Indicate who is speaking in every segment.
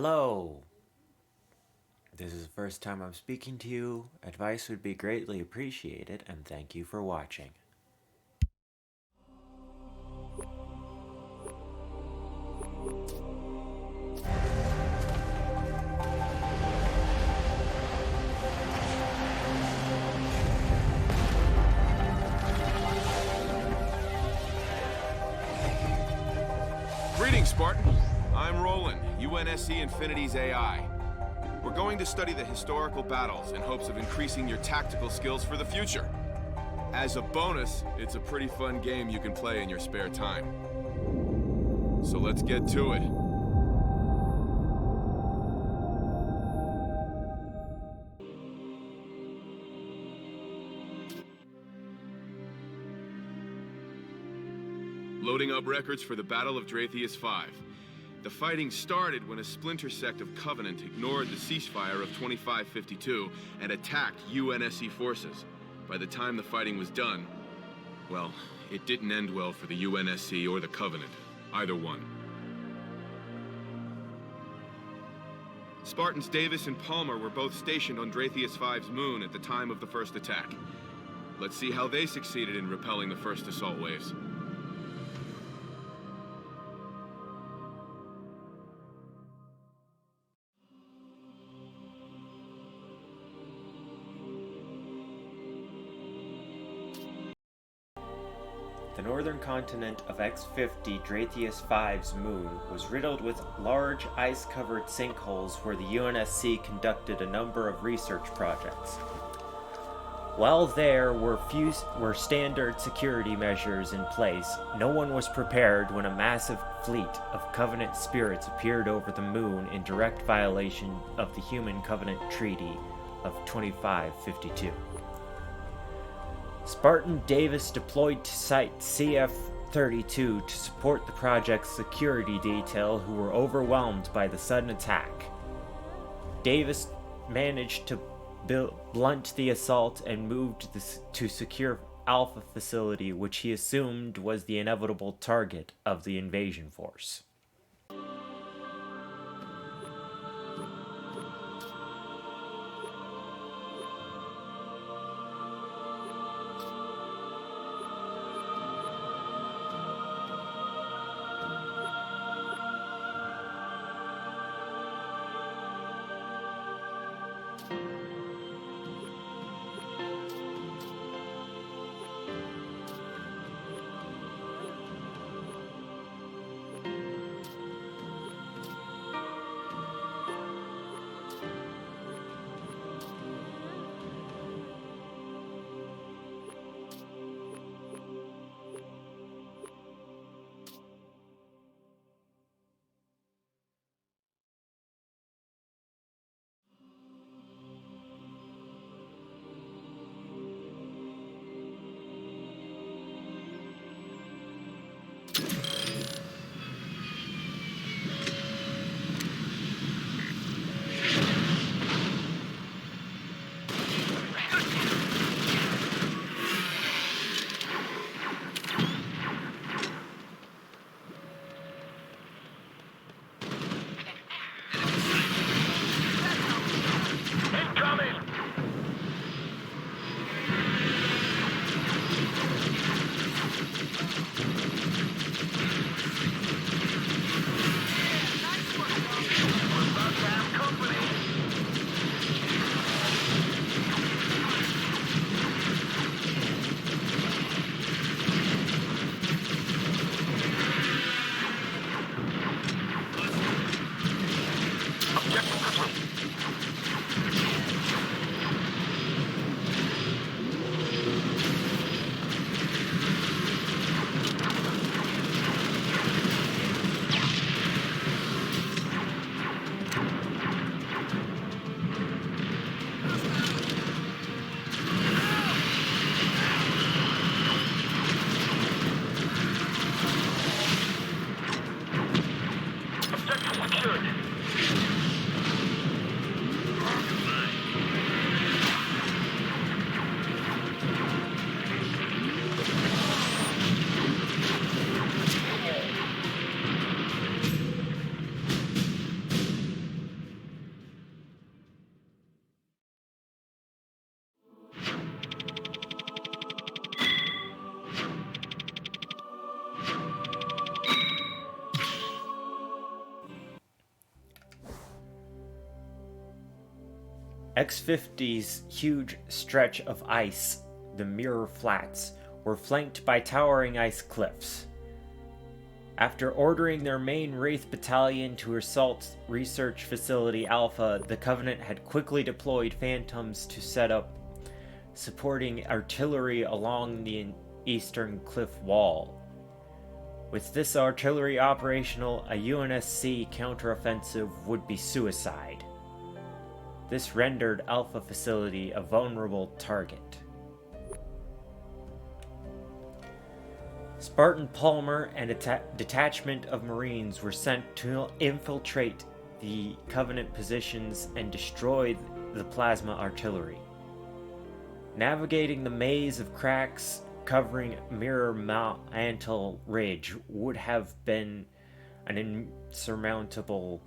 Speaker 1: Hello. This is the first time I'm speaking to you. Advice would be greatly appreciated, and thank you for watching.
Speaker 2: Greetings, Spartan. I'm Roland, UNSC Infinity's AI. We're going to study the historical battles in hopes of increasing your tactical skills for the future. As a bonus, it's a pretty fun game you can play in your spare time. So let's get to it. Loading up records for the Battle of Dratheus 5. The fighting started when a splinter sect of Covenant ignored the ceasefire of 2552 and attacked UNSC forces. By the time the fighting was done, well, it didn't end well for the UNSC or the Covenant, either one. Spartans Davis and Palmer were both stationed on Dratheus 5's moon at the time of the first attack. Let's see how they succeeded in repelling the first assault waves.
Speaker 1: The northern continent of X-50 Dratheus 5's moon was riddled with large ice-covered sinkholes where the UNSC conducted a number of research projects. While there were standard security measures in place, no one was prepared when a massive fleet of Covenant spirits appeared over the moon in direct violation of the Human Covenant Treaty of 2552. Spartan Davis deployed to Site CF-32 to support the project's security detail who were overwhelmed by the sudden attack. Davis managed to blunt the assault and moved to secure Alpha facility, which he assumed was the inevitable target of the invasion force. X-50's huge stretch of ice, the Mirror Flats, were flanked by towering ice cliffs. After ordering their main Wraith battalion to assault Research Facility Alpha, the Covenant had quickly deployed Phantoms to set up supporting artillery along the eastern cliff wall. With this artillery operational, a UNSC counteroffensive would be suicide. This rendered Alpha Facility a vulnerable target. Spartan Palmer and a detachment of Marines were sent to infiltrate the Covenant positions and destroy the plasma artillery. Navigating the maze of cracks covering Mirror Mantle Ridge would have been an insurmountable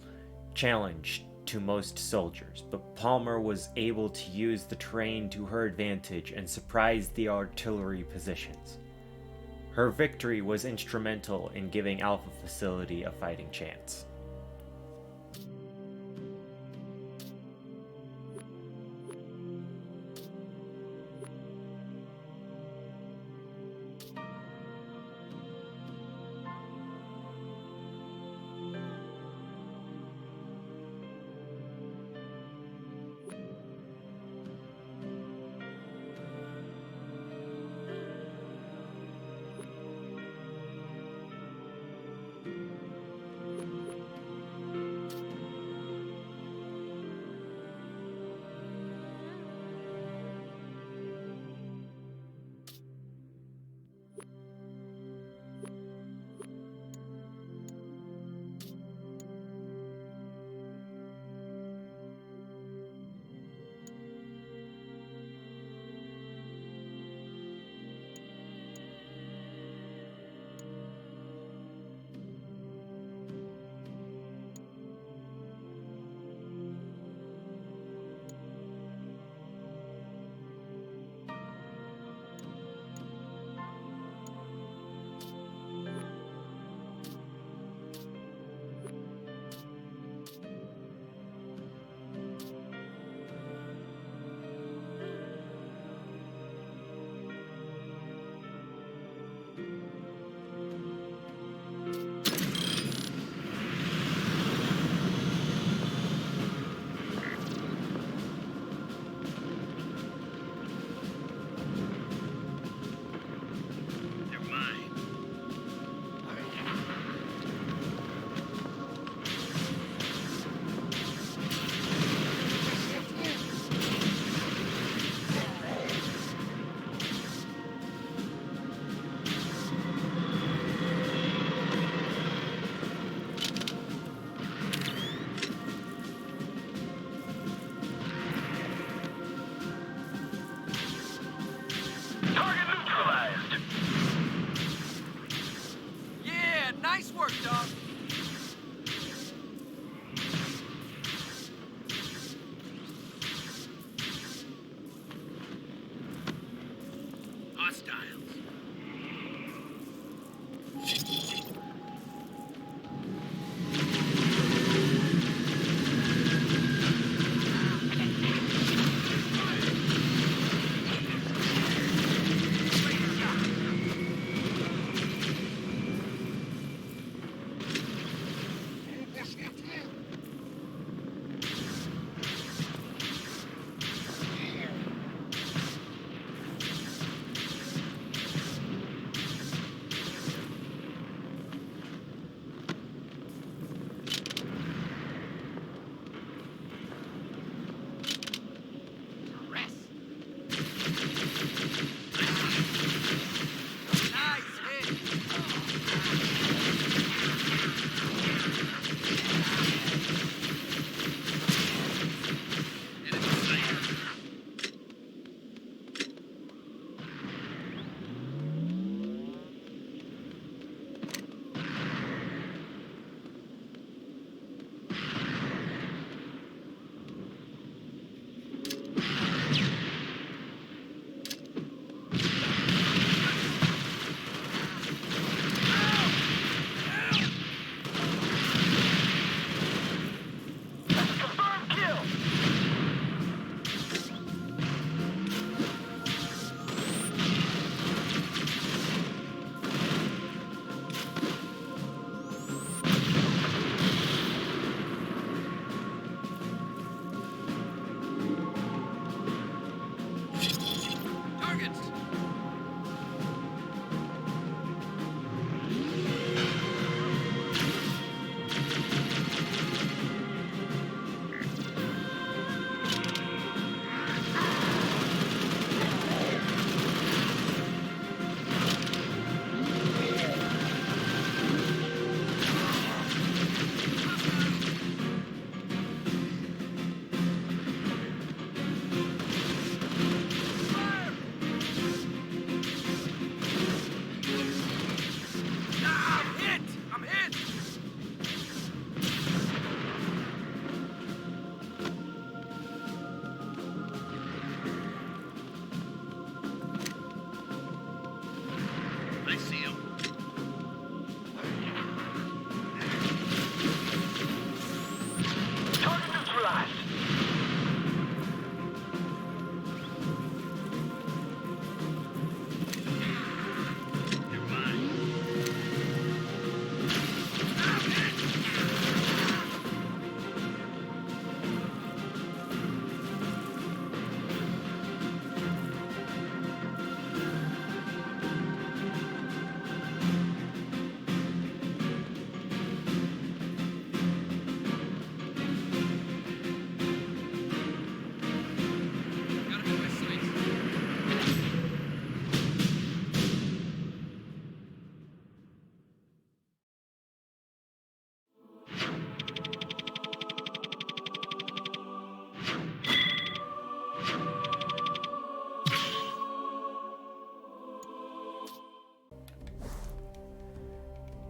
Speaker 1: challenge to most soldiers, but Palmer was able to use the terrain to her advantage and surprise the artillery positions. Her victory was instrumental in giving Alpha Facility a fighting chance.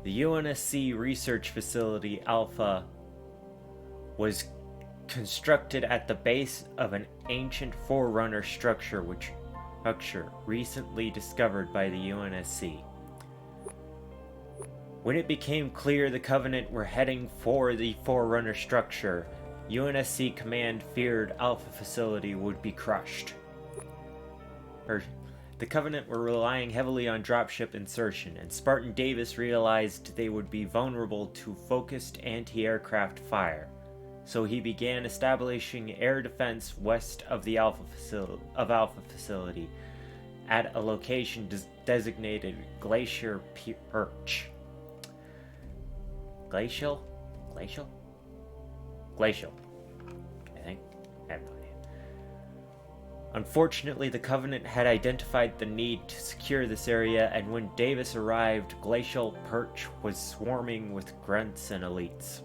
Speaker 1: The UNSC research facility Alpha was constructed at the base of an ancient Forerunner structure recently discovered by the UNSC. When it became clear the Covenant were heading for the Forerunner structure, UNSC command feared Alpha facility would be crushed. The Covenant were relying heavily on dropship insertion, and Spartan Davis realized they would be vulnerable to focused anti-aircraft fire. So he began establishing air defense west of the Alpha facility at a location designated Glacier Perch. Glacial, I think. I have no idea. Unfortunately, the Covenant had identified the need to secure this area, and when Davis arrived, Glacial Perch was swarming with grunts and elites.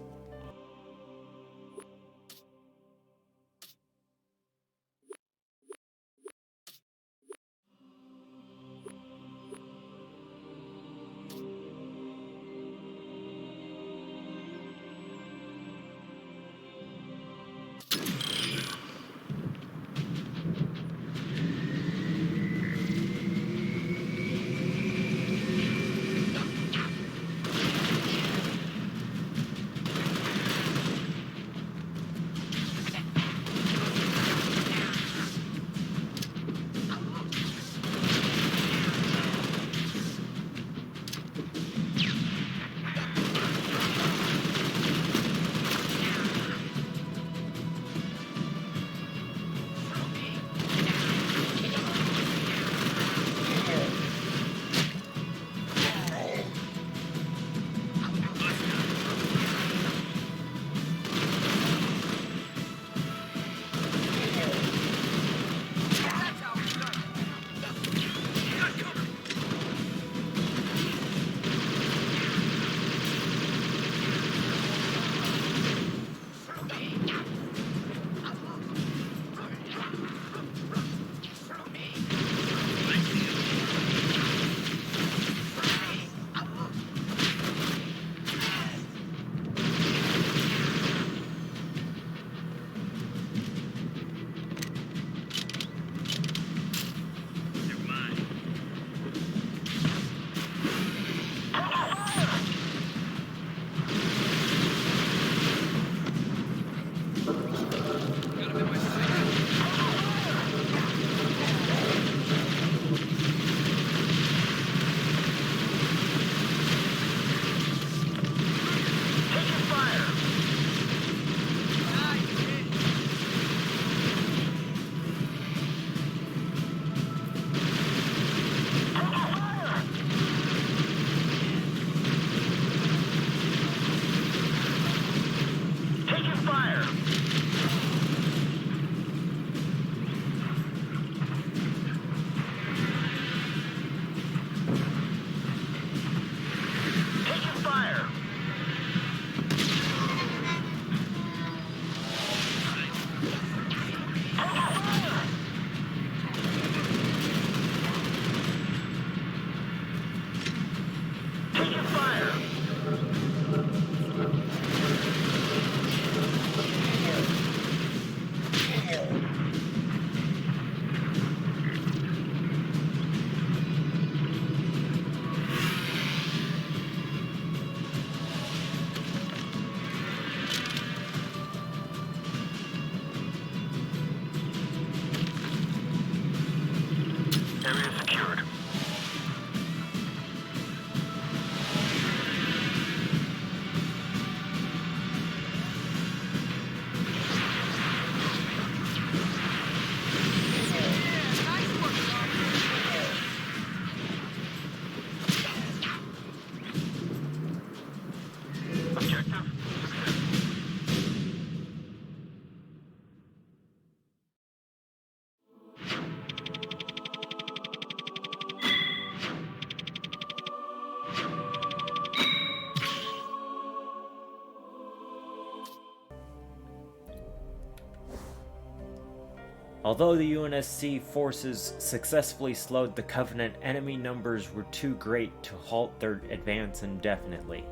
Speaker 1: Although the UNSC forces successfully slowed the Covenant, enemy numbers were too great to halt their advance indefinitely.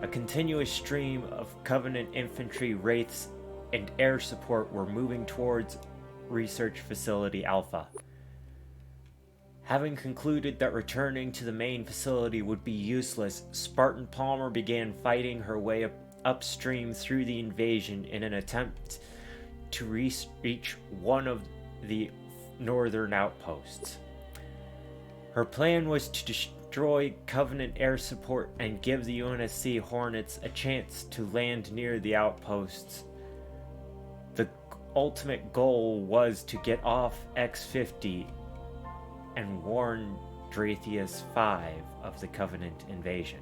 Speaker 1: A continuous stream of Covenant infantry, wraiths, and air support were moving towards Research Facility Alpha. Having concluded that returning to the main facility would be useless, Spartan Palmer began fighting her way upstream through the invasion in an attempt to reach one of the northern outposts. Her plan was to destroy Covenant air support and give the UNSC Hornets a chance to land near the outposts. The ultimate goal was to get off X-50 and warn Dratheus 5 of the Covenant invasion.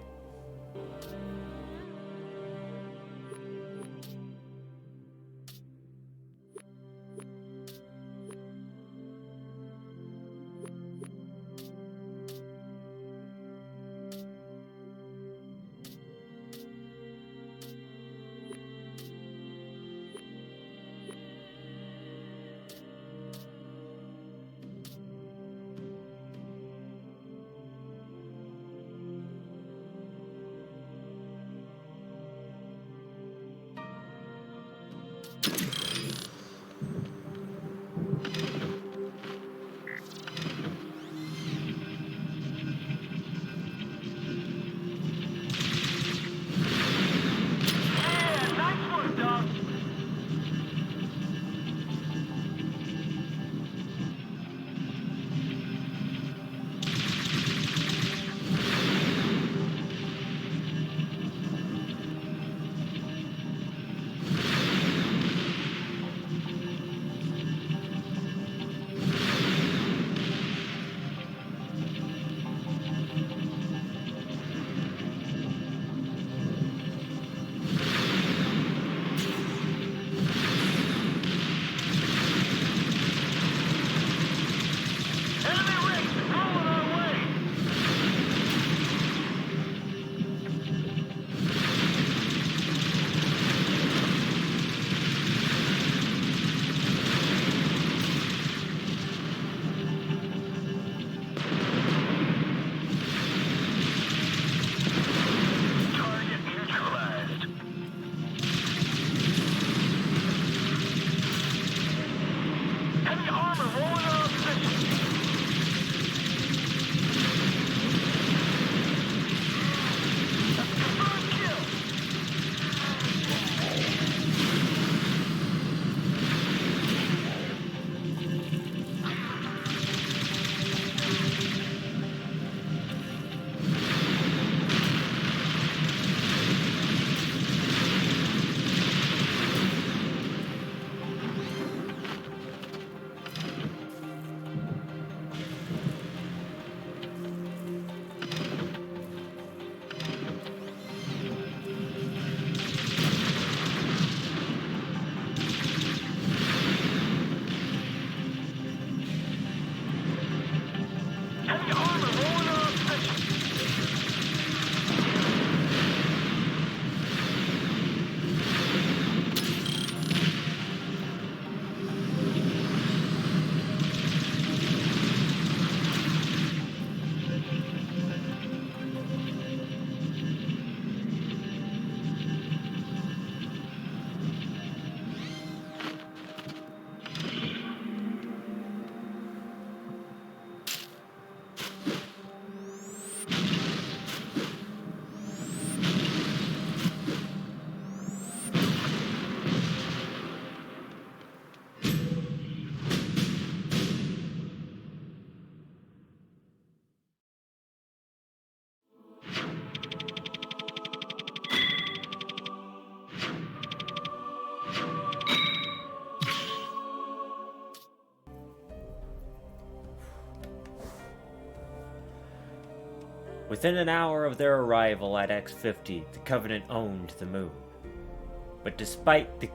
Speaker 1: Within an hour of their arrival at X-50, the Covenant owned the moon. But despite the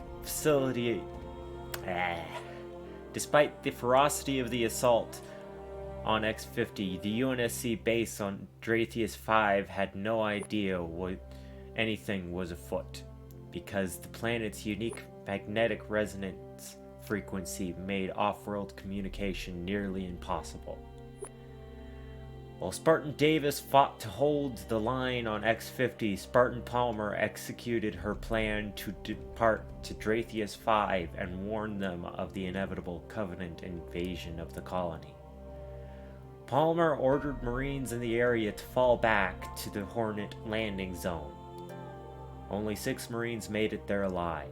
Speaker 1: ferocity of the assault on X-50, the UNSC base on Dratheus 5 had no idea what anything was afoot, because the planet's unique magnetic resonance frequency made off-world communication nearly impossible. While Spartan Davis fought to hold the line on X-50, Spartan Palmer executed her plan to depart to Dratheus 5 and warn them of the inevitable Covenant invasion of the colony. Palmer ordered Marines in the area to fall back to the Hornet landing zone. Only 6 Marines made it there alive.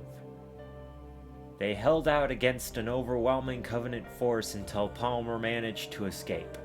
Speaker 1: They held out against an overwhelming Covenant force until Palmer managed to escape.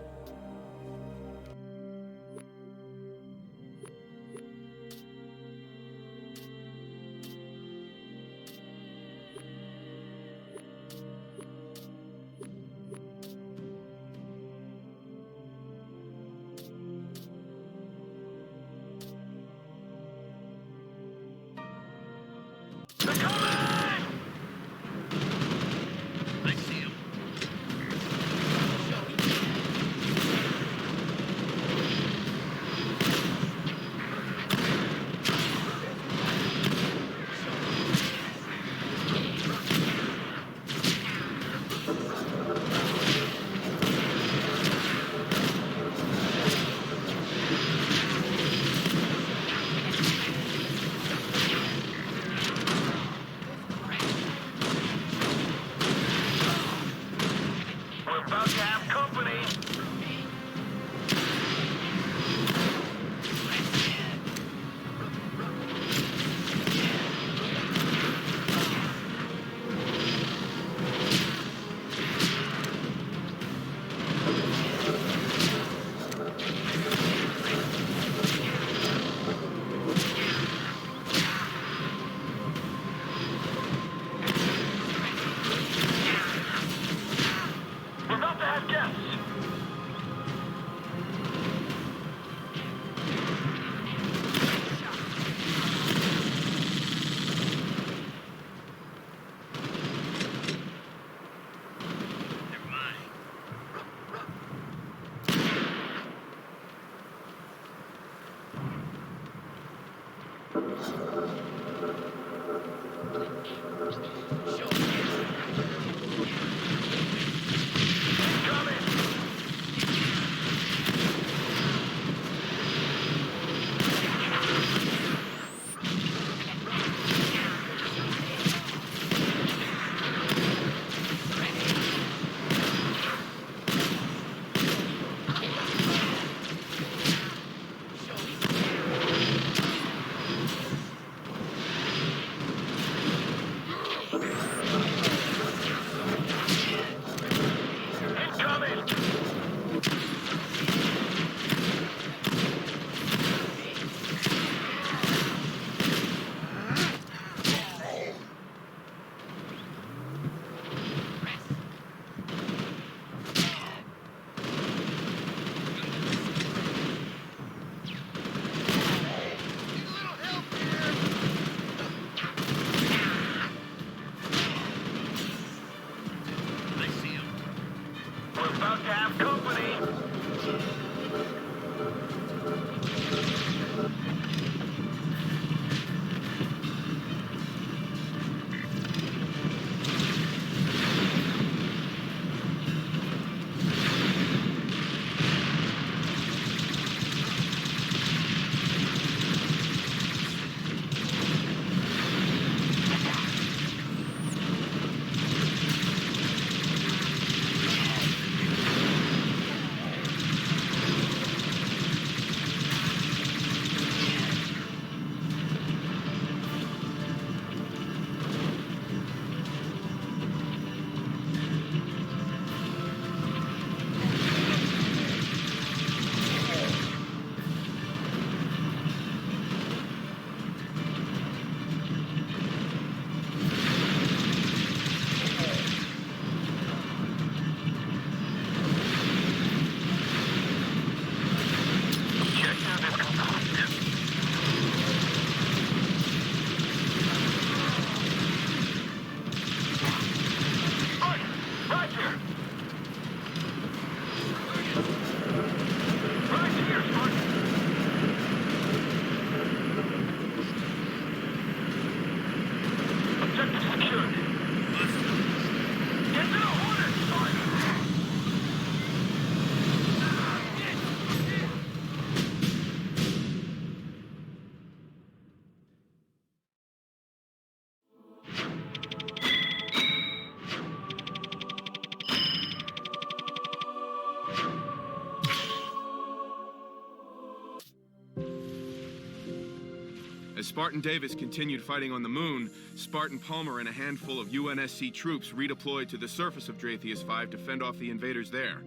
Speaker 2: As Spartan Davis continued fighting on the moon, Spartan Palmer and a handful of UNSC troops redeployed to the surface of Dratheus 5 to fend off the invaders there.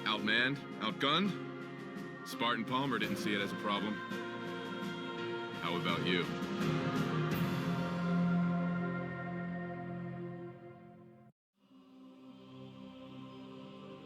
Speaker 2: Outmanned? Outgunned? Spartan Palmer didn't see it as a problem. How about you?